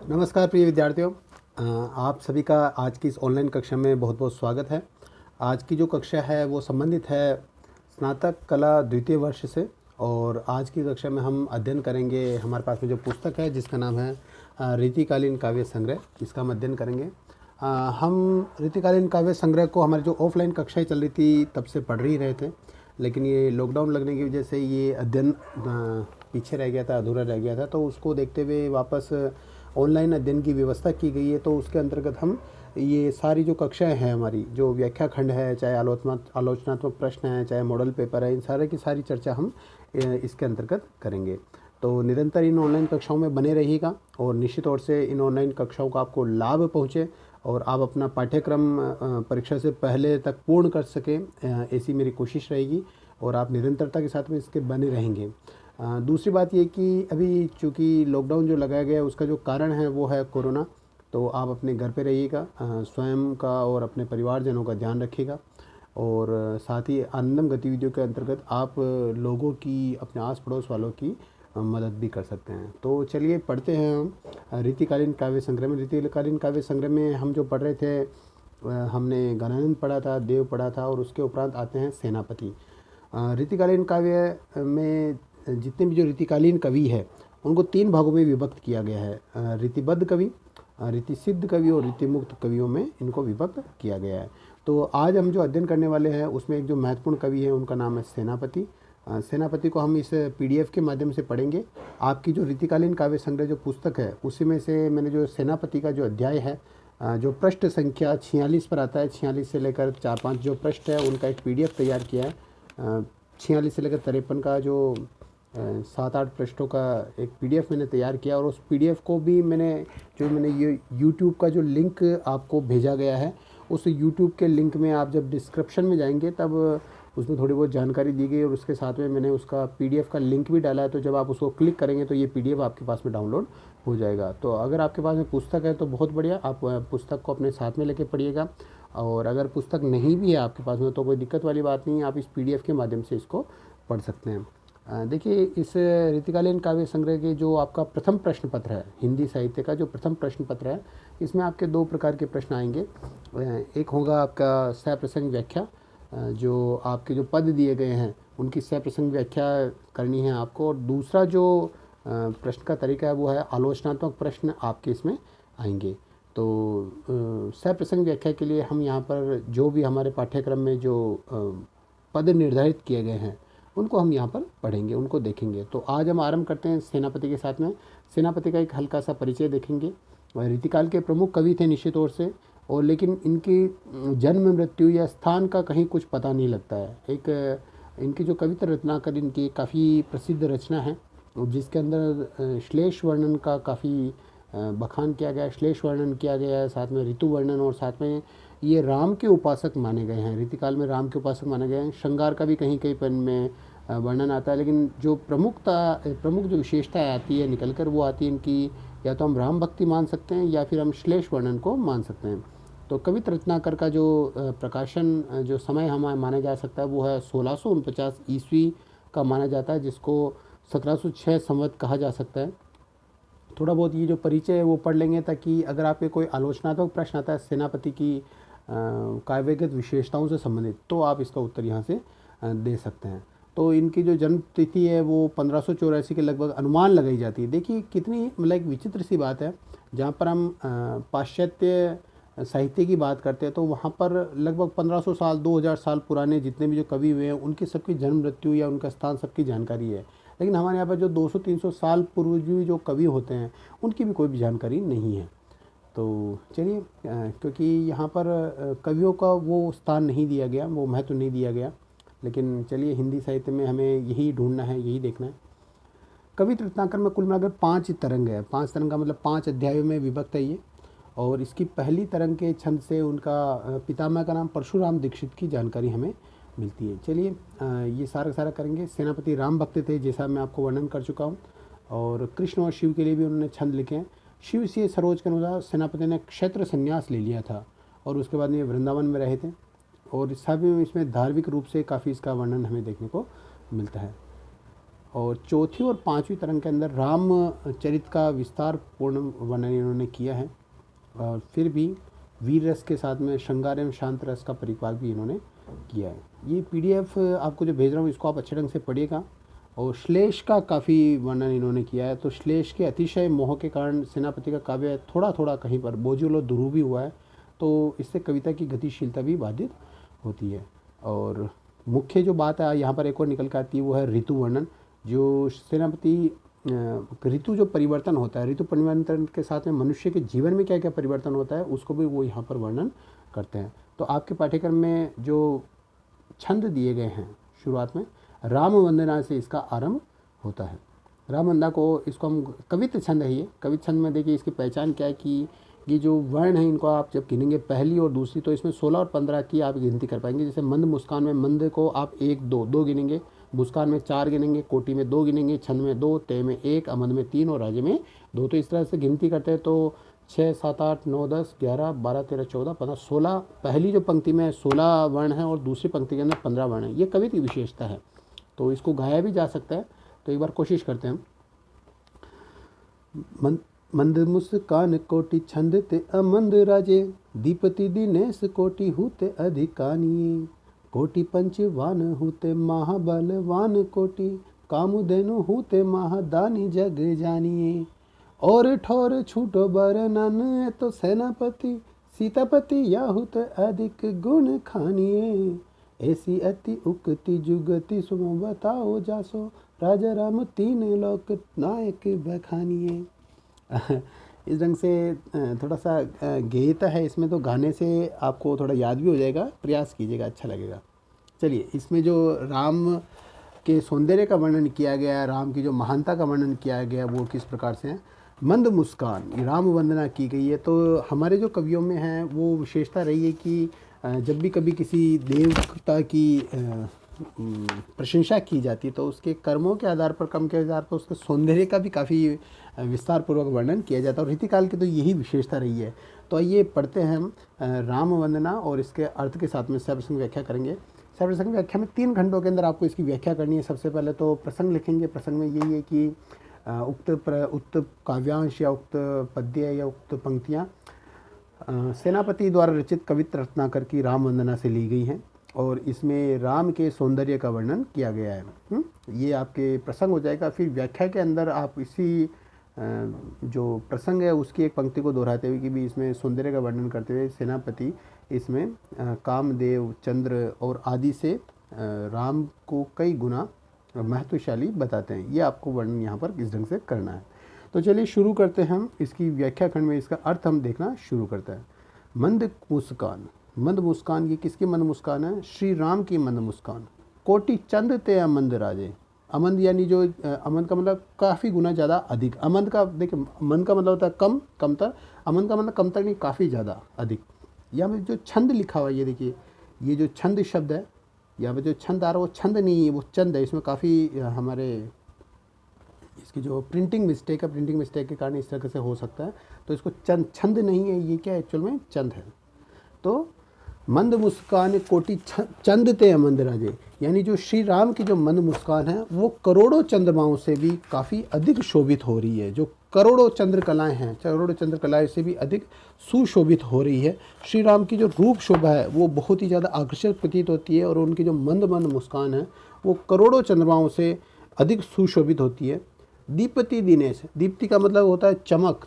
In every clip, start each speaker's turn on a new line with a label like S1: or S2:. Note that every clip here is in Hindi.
S1: नमस्कार प्रिय विद्यार्थियों। आप सभी का आज की इस ऑनलाइन कक्षा में बहुत बहुत स्वागत है। आज की जो कक्षा है वो संबंधित है स्नातक कला द्वितीय वर्ष से। और आज की कक्षा में हम अध्ययन करेंगे, हमारे पास में जो पुस्तक है जिसका नाम है रीतिकालीन काव्य संग्रह, इसका हम अध्ययन करेंगे। हम रीतिकालीन काव्य संग्रह को हमारी जो ऑफलाइन कक्षाएँ चल रही थी तब से पढ़ ही रहे थे, लेकिन ये लॉकडाउन लगने की वजह से ये अध्ययन पीछे रह गया था, अधूरा रह गया था। तो उसको देखते हुए वापस ऑनलाइन अध्ययन की व्यवस्था की गई है। तो उसके अंतर्गत हम ये सारी जो कक्षाएं हैं, हमारी जो व्याख्या खंड है, चाहे आलोचनात्मक प्रश्न है, चाहे मॉडल पेपर है, इन सारे की सारी चर्चा हम इसके अंतर्गत करेंगे। तो निरंतर इन ऑनलाइन कक्षाओं में बने रहिएगा और निश्चित तौर से इन ऑनलाइन कक्षाओं का आपको लाभ पहुँचे और आप अपना पाठ्यक्रम परीक्षा से पहले तक पूर्ण कर सकें, ऐसी मेरी कोशिश रहेगी और आप निरंतरता के साथ में इसके बने रहेंगे। दूसरी बात ये कि अभी चूँकि लॉकडाउन जो लगाया गया है उसका जो कारण है वो है कोरोना। तो आप अपने घर पे रहिएगा, स्वयं का और अपने परिवारजनों का ध्यान रखिएगा और साथ ही आनंदम गतिविधियों के अंतर्गत आप लोगों की, अपने आस पड़ोस वालों की मदद भी कर सकते हैं। तो चलिए पढ़ते हैं हम रीतिकालीन काव्य संग्रह में। रीतिकालीन काव्य संग्रह में हम जो पढ़ रहे थे, हमने गणानंद पढ़ा था, देव पढ़ा था और उसके उपरांत आते हैं सेनापति। रीतिकालीन काव्य में जितने भी जो रीतिकालीन कवि है उनको 3 भागों में विभक्त किया गया है। रीतिबद्ध कवि, रीतिसिद्ध कवि और रीतिमुक्त कवियों में इनको विभक्त किया गया है। तो आज हम जो अध्ययन करने वाले हैं उसमें एक जो महत्वपूर्ण कवि है उनका नाम है सेनापति। सेनापति को हम इस पीडीएफ के माध्यम से पढ़ेंगे। आपकी जो रीतिकालीन काव्य संग्रह जो पुस्तक है उसी में से मैंने जो सेनापति का जो अध्याय है, जो पृष्ठ संख्या 46 पर आता है, 46 से लेकर 4-5 जो पृष्ठ है उनका एक पीडीएफ तैयार किया है। 46 से लेकर 53 का जो 7-8 पृष्ठों का एक पीडीएफ मैंने तैयार किया और उस पीडीएफ को भी मैंने ये यूट्यूब का जो लिंक आपको भेजा गया है, उस यूट्यूब के लिंक में आप जब डिस्क्रिप्शन में जाएंगे तब उसमें थोड़ी बहुत जानकारी दी गई और उसके साथ में मैंने उसका पीडीएफ का लिंक भी डाला है। तो जब आप उसको क्लिक करेंगे तो ये पीडीएफ आपके पास में डाउनलोड हो जाएगा। तो अगर आपके पास में पुस्तक है तो बहुत बढ़िया, आप पुस्तक को अपने साथ में लेके पढ़िएगा। और अगर पुस्तक नहीं भी है आपके पास में तो कोई दिक्कत वाली बात नहीं है, आप इस पीडीएफ के माध्यम से इसको पढ़ सकते हैं। देखिए, इस रीतिकालीन काव्य संग्रह के जो आपका प्रथम प्रश्न पत्र है, हिंदी साहित्य का जो प्रथम प्रश्न पत्र है, इसमें आपके 2 प्रकार के प्रश्न आएंगे। एक होगा आपका सप्रसंग व्याख्या, जो आपके जो पद दिए गए हैं उनकी सप्रसंग व्याख्या करनी है आपको। और दूसरा जो प्रश्न का तरीका है वो है आलोचनात्मक प्रश्न आपके इसमें आएंगे। तो सप्रसंग व्याख्या के लिए हम यहाँ पर जो भी हमारे पाठ्यक्रम में जो पद निर्धारित किए गए हैं उनको हम यहाँ पर पढ़ेंगे, उनको देखेंगे। तो आज हम आरंभ करते हैं सेनापति के साथ में। सेनापति का एक हल्का सा परिचय देखेंगे। रीतिकाल के प्रमुख कवि थे निश्चित तौर से, और लेकिन इनकी जन्म मृत्यु या स्थान का कहीं कुछ पता नहीं लगता है। एक इनकी जो कविता रत्नाकर, इनकी काफ़ी प्रसिद्ध रचना है जिसके अंदर श्लेष वर्णन का काफ़ी बखान किया गया है, श्लेष वर्णन किया गया है, साथ में ऋतु वर्णन, और साथ में ये राम के उपासक माने गए हैं। रीतिकाल में राम के उपासक माने गए हैं। श्रृंगार का भी कहीं कहीं पर में वर्णन आता है, लेकिन जो प्रमुख जो विशेषता आती है निकल कर, वो आती है इनकी, या तो हम राम भक्ति मान सकते हैं या फिर हम श्लेष वर्णन को मान सकते हैं। तो कविता रत्नाकर का जो प्रकाशन जो समय हमें माना जा सकता है वो है 1649 ईस्वी का माना जाता है, जिसको 1706 संवत कहा जा सकता है। थोड़ा बहुत ये जो परिचय है वो पढ़ लेंगे ताकि अगर आपके कोई आलोचनात्मक प्रश्न आता है सेनापति की काव्यगत विशेषताओं से संबंधित, तो आप इसका उत्तर यहाँ से दे सकते हैं। तो इनकी जो जन्म तिथि है वो 1584 के लगभग अनुमान लगाई जाती है। देखिए कितनी मतलब एक विचित्र सी बात है, जहाँ पर हम पाश्चात्य साहित्य की बात करते हैं तो वहाँ पर लगभग 1500 साल 2000 साल पुराने जितने भी जो कवि हुए हैं उनकी सबकी जन्म मृत्यु या उनका स्थान सबकी जानकारी है। लेकिन हमारे यहाँ पर जो 200-300 साल पूर्व जो कवि होते हैं उनकी भी कोई भी जानकारी नहीं है। तो चलिए, क्योंकि यहाँ पर कवियों का वो स्थान नहीं दिया गया, वो महत्व नहीं दिया गया, लेकिन चलिए हिंदी साहित्य में हमें यही ढूंढना है, यही देखना है। कविता रत्नाकर में कुल मिलाकर 5 तरंग है। 5 तरंग का मतलब 5 अध्यायों में विभक्त है ये। और इसकी पहली तरंग के छंद से उनका पितामह का नाम परशुराम दीक्षित की जानकारी हमें मिलती है। चलिए ये सारा करेंगे। सेनापति राम भक्त थे, जैसा मैं आपको वर्णन कर चुका हूँ, और कृष्ण और शिव के लिए भी उन्होंने छंद लिखे हैं। शिव से सरोज के अनुसार सेनापति ने क्षेत्र संन्यास ले लिया था और उसके बाद ये वृंदावन में रहे थे, और सभी इसमें धार्मिक रूप से काफ़ी इसका वर्णन हमें देखने को मिलता है। और चौथी और पांचवी तरंग के अंदर रामचरित का विस्तार पूर्ण वर्णन इन्होंने किया है। और फिर भी वीर रस के साथ में श्रृंगार एवं शांत रस का परिपाक भी इन्होंने किया है। ये पीडीएफ आपको जो भेज रहा हूँ इसको आप अच्छे ढंग से पढ़िएगा। और श्लेष का काफ़ी वर्णन इन्होंने किया है। तो श्लेष के अतिशय मोह के कारण सेनापति का काव्य थोड़ा थोड़ा कहीं पर बोझिल और दुरूह भी हुआ है, तो इससे कविता की गतिशीलता भी बाधित होती है। और मुख्य जो बात है यहाँ पर एक और निकल कर आती है वो है ऋतु वर्णन। जो सेनापति ऋतु जो परिवर्तन होता है, ऋतु परिवर्तन के साथ में मनुष्य के जीवन में क्या क्या परिवर्तन होता है उसको भी वो यहाँ पर वर्णन करते हैं। तो आपके पाठ्यक्रम में जो छंद दिए गए हैं शुरुआत में, राम वंदना से इसका आरंभ होता है। राम वंदना को इसको हम कवित छंद है। ये कवित छंद में देखिए इसकी पहचान क्या है कि ये जो वर्ण है इनको आप जब गिनेंगे पहली और दूसरी, तो इसमें 16 और 15 की आप गिनती कर पाएंगे। जैसे मंद मुस्कान में मंद को आप 1 2 2 गिनेंगे, मुस्कान में 4 गिनेंगे, कोटि में 2 गिनेंगे, छंद में 2, तय में 1, अमद में 3 और राजे में 2। तो इस तरह से गिनती करते हैं तो 6 7 8 9 10 11 12 13 14 15 16, पहली जो पंक्ति में 16 वर्ण है और दूसरी पंक्ति के अंदर 15 वर्ण है। ये कवि की विशेषता है। तो इसको गाया भी जा सकता है। तो एक बार कोशिश करते हैं हम। मंद मुस्कान कोटि छंद ते अमंद राजे, दीपति दिनेश कोटि हुते अधिकानिये, कोटि पंचवान हुते महाबलवान कोटि, कामधेनु हुते महादानी जग जानिए। और ठोर छूटो बरनन तो सेनापति, सीतापति याहुत अधिक गुण खानिए। ऐसी अति उक्ति जुगति सुम बताओ जासो, राजा राम 3 लोक नायक बखानिए। इस ढंग से थोड़ा सा गेयता है इसमें, तो गाने से आपको थोड़ा याद भी हो जाएगा, प्रयास कीजिएगा, अच्छा लगेगा। चलिए, इसमें जो राम के सौंदर्य का वर्णन किया गया, राम की जो महानता का वर्णन किया गया वो किस प्रकार से है। मंद मुस्कान, राम वंदना की गई है। तो हमारे जो कवियों में है वो विशेषता रही है कि जब भी कभी किसी देवता की प्रशंसा की जाती है तो उसके कर्मों के आधार पर, कर्म के आधार पर उसके सौंदर्य का भी काफ़ी विस्तार पूर्वक वर्णन किया जाता है। और रीतिकाल की तो यही विशेषता रही है। तो आइए पढ़ते हैं हम राम वंदना और इसके अर्थ के साथ में सर्वप्रसंग व्याख्या करेंगे। सर्वप्रसंग व्याख्या में 3 खंडों के अंदर आपको इसकी व्याख्या करनी है। सबसे पहले तो प्रसंग लिखेंगे। प्रसंग में यही है कि उक्त काव्यांश या उक्त पद्य या उक्त पंक्तियाँ सेनापति द्वारा रचित कवित्र रत्नाकर की राम वंदना से ली गई हैं और इसमें राम के सौंदर्य का वर्णन किया गया है। ये आपके प्रसंग हो जाएगा। फिर व्याख्या के अंदर आप इसी जो प्रसंग है उसकी एक पंक्ति को दोहराते हुए कि भी इसमें सौंदर्य का वर्णन करते हुए सेनापति इसमें कामदेव, चंद्र और आदि से राम को कई गुना महत्वशाली बताते हैं। ये आपको वर्णन यहाँ पर किस ढंग से करना है। तो चलिए शुरू करते हैं हम इसकी व्याख्या खंड में। इसका अर्थ हम देखना शुरू करते हैं। मंद मुस्कान, मंद मुस्कान, ये किसकी मंद मुस्कान है? श्री राम की मंद मुस्कान। कोटि चंद ते अमंद राजे, अमंद यानी जो अमंद का मतलब काफ़ी गुना ज़्यादा अधिक। अमंद का देखिए, मंद का मतलब होता है कम, कमतर। अमंद का मतलब कमतर नहीं, काफ़ी ज़्यादा अधिक। यहाँ पर जो छंद लिखा हुआ है, ये देखिए, ये जो छंद शब्द है यहाँ पर जो छंद आ रहा है वो छंद नहीं है, वो चंद है। इसमें काफ़ी हमारे इसकी जो प्रिंटिंग मिस्टेक है, प्रिंटिंग मिस्टेक के कारण इस तरह से हो सकता है। तो इसको छंद नहीं है, ये क्या एक्चुअल में चंद है। तो मंद मुस्कान कोटि चंद ते अमंद राजे, यानी जो श्री राम की जो मंद मुस्कान है वो करोड़ों चंद्रमाओं से भी काफ़ी अधिक शोभित हो रही है। जो करोड़ों चंद्रकलाएं हैं, करोड़ों चंद्रकलाएं से भी अधिक सुशोभित हो रही है। श्री राम की जो रूप शोभा है वो बहुत ही ज़्यादा आकर्षक प्रतीत होती है और उनकी जो मंद मंद मुस्कान है वो करोड़ों चंद्रमाओं से अधिक सुशोभित होती है। दीप्ति दिनेश, दीप्ति का मतलब होता है चमक,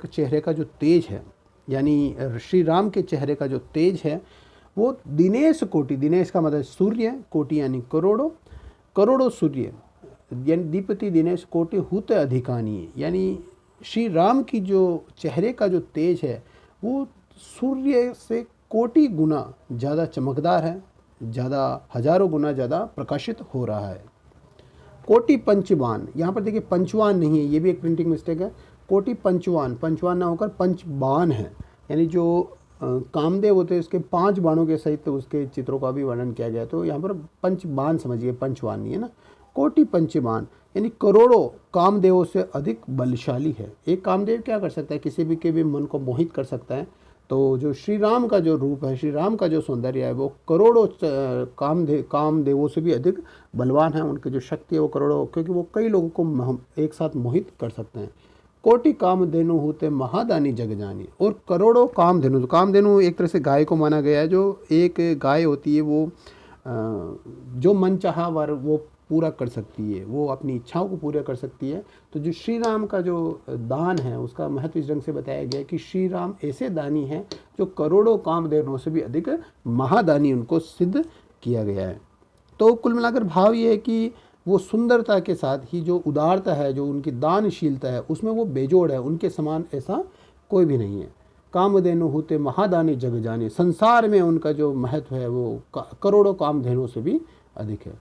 S1: चेहरे का जो तेज है, यानी श्री राम के चेहरे का जो तेज है वो दिनेश कोटि, दिनेश का मतलब सूर्य, कोटि यानी करोड़ों, करोड़ों सूर्य, यानी दीप्ति दिनेश कोटि हुते अधिकानी, यानी श्री राम की जो चेहरे का जो तेज है वो सूर्य से कोटि गुना ज़्यादा चमकदार है, ज़्यादा हजारों गुना ज़्यादा प्रकाशित हो रहा है। कोटि पंचवान, यहाँ पर देखिए पंचवान नहीं है, ये भी एक प्रिंटिंग मिस्टेक है। कोटि पंचवान, पंचवान ना होकर पंचबाण है, यानी जो कामदेव होते हैं उसके 5 बाणों के सहित उसके चित्रों का भी वर्णन किया गया। तो यहाँ पर पंचबाण समझिए, पंचवान नहीं है ना। कोटि पंचबाण यानी करोड़ों कामदेवों से अधिक बलशाली है। एक कामदेव क्या कर सकता है? किसी भी के भी मन को मोहित कर सकता है। तो जो श्री राम का जो रूप है, श्री राम का जो सौंदर्य है, वो करोड़ों कामदेवों से भी अधिक बलवान है। उनकी जो शक्ति है वो करोड़ों, क्योंकि वो कई लोगों को एक साथ मोहित कर सकते हैं। कोटि कामधेनु होते महादानी जग जानी, और करोड़ों कामधेनु, तो कामधेनु एक तरह से गाय को माना गया है। जो एक गाय होती है वो जो मन चाहा वर वो पूरा कर सकती है, वो अपनी इच्छाओं को पूरा कर सकती है। तो जो श्री राम का जो दान है उसका महत्व इस ढंग से बताया गया है कि श्री राम ऐसे दानी हैं जो करोड़ों कामधेनुओं से भी अधिक महादानी उनको सिद्ध किया गया है। तो कुल मिलाकर भाव ये है कि वो सुंदरता के साथ ही जो उदारता है, जो उनकी दानशीलता है, उसमें वो बेजोड़ है। उनके समान ऐसा कोई भी नहीं है। कामधेनु होते महादानी जग जाने, संसार में उनका जो महत्व है वो करोड़ों कामधेनुओं से भी अधिक है।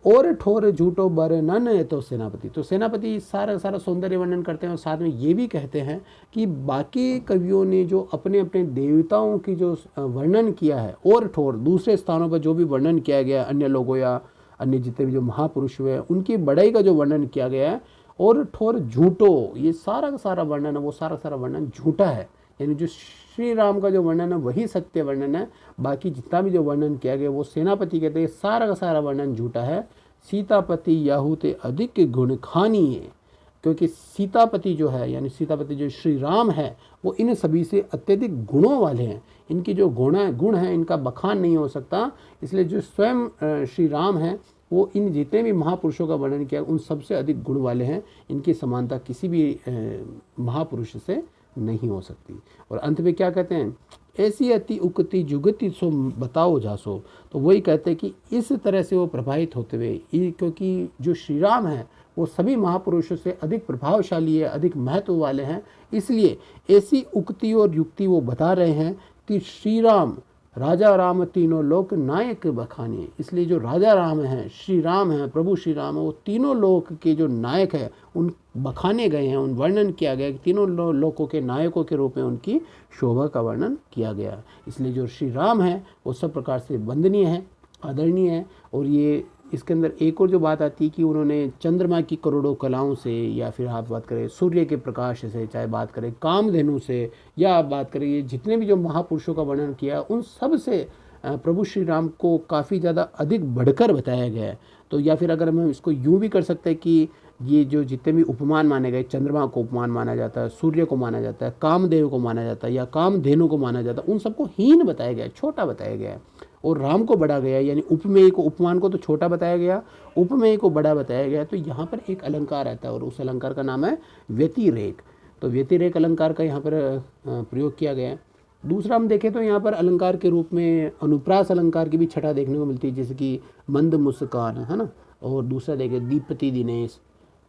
S1: और ठोर झूठो वर्णन है तो सेनापति, तो सेनापति सारा सारा सौंदर्य वर्णन करते हैं और साथ में ये भी कहते हैं कि बाकी कवियों ने जो अपने अपने देवताओं की जो वर्णन किया है, और ठोर दूसरे स्थानों पर जो भी वर्णन किया गया अन्य लोगों या अन्य जितने भी जो महापुरुष हुए हैं उनकी बड़ाई का जो वर्णन किया गया है, और ठोर झूठो, ये सारा का सारा वर्णन है वो सारा सारा वर्णन झूठा है। यानी जो श्री राम का जो वर्णन है वही सत्य वर्णन है, बाकी जितना भी जो वर्णन किया गया वो सेनापति कहते हैं सारा का सारा वर्णन झूठा है। सीतापति याहूते अधिक गुण खानी है, क्योंकि सीतापति जो है यानी सीतापति जो श्री राम है वो इन सभी से अत्यधिक गुणों वाले हैं। इनकी जो गुण है इनका बखान नहीं हो सकता। इसलिए जो स्वयं श्री राम है वो इन जितने भी महापुरुषों का वर्णन किया उन सबसे अधिक गुण वाले हैं। इनकी समानता किसी भी महापुरुष से नहीं हो सकती। और अंत में क्या कहते हैं, ऐसी अति उक्ति जुगति सो बताओ जासो, तो वही कहते हैं कि इस तरह से वो प्रभावित होते हुए, क्योंकि जो श्री राम है वो सभी महापुरुषों से अधिक प्रभावशाली है, अधिक महत्व वाले हैं, इसलिए ऐसी उक्ति और युक्ति वो बता रहे हैं कि श्री राम राजा राम तीनों लोक नायक बखाने। इसलिए जो राजा राम हैं, श्री राम हैं, प्रभु श्री राम है, वो तीनों लोक के जो नायक है उन बखाने गए हैं, उन वर्णन किया गया कि तीनों लोकों के नायकों के रूप में उनकी शोभा का वर्णन किया गया। इसलिए जो श्री राम है वो सब प्रकार से वंदनीय है, आदरणीय है। और ये इसके अंदर एक और जो बात आती है कि उन्होंने चंद्रमा की करोड़ों कलाओं से, या फिर आप बात करें सूर्य के प्रकाश से, चाहे बात करें कामधेनु से, या आप बात करें ये जितने भी जो महापुरुषों का वर्णन किया उन सब से प्रभु श्री राम को काफ़ी ज़्यादा अधिक बढ़कर बताया गया है। तो या फिर अगर हम इसको यूँ भी कर सकते हैं कि ये जो जितने भी उपमान माने गए, चंद्रमा को उपमान माना जाता है, सूर्य को माना जाता है, कामदेव को माना जाता है, या कामधेनु को माना जाता है, उन सबको हीन बताया गया है, छोटा बताया गया है, और राम को बड़ा गया। यानी उपमेय को, उपमान को तो छोटा बताया गया, उपमेय को बड़ा बताया गया। तो यहाँ पर एक अलंकार आता है और उस अलंकार का नाम है व्यतिरेक। तो व्यतिरेक अलंकार का यहाँ पर प्रयोग किया गया है। दूसरा हम देखें तो यहाँ पर अलंकार के रूप में अनुप्रास अलंकार की भी छटा देखने को मिलती है, जैसे कि मंद मुस्कान है ना, और दूसरा देखें दीप्ति दिनेश।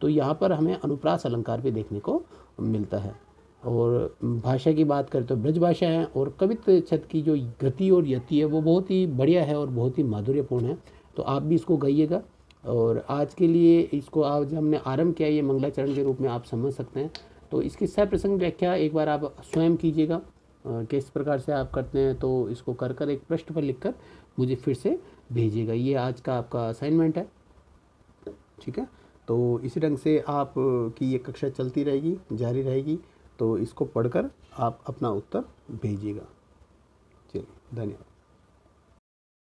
S1: तो यहाँ पर हमें अनुप्रास अलंकार भी देखने को मिलता है। और भाषा की बात करें तो ब्रज भाषा है, और कवित्व छंद की जो गति और यति है वो बहुत ही बढ़िया है और बहुत ही माधुर्यपूर्ण है। तो आप भी इसको गाइएगा। और आज के लिए इसको आज हमने आरंभ किया, ये मंगलाचरण के रूप में आप समझ सकते हैं। तो इसकी सप्रसंग व्याख्या एक बार आप स्वयं कीजिएगा, किस प्रकार से आप करते हैं, तो इसको कर कर एक पृष्ठ पर लिखकर मुझे फिर से भेजिएगा। ये आज का आपका असाइनमेंट है, ठीक है। तो इसी ढंग से आप की ये कक्षा चलती रहेगी, जारी रहेगी। तो इसको पढ़कर आप अपना उत्तर भेजिएगा। चलिए, धन्यवाद।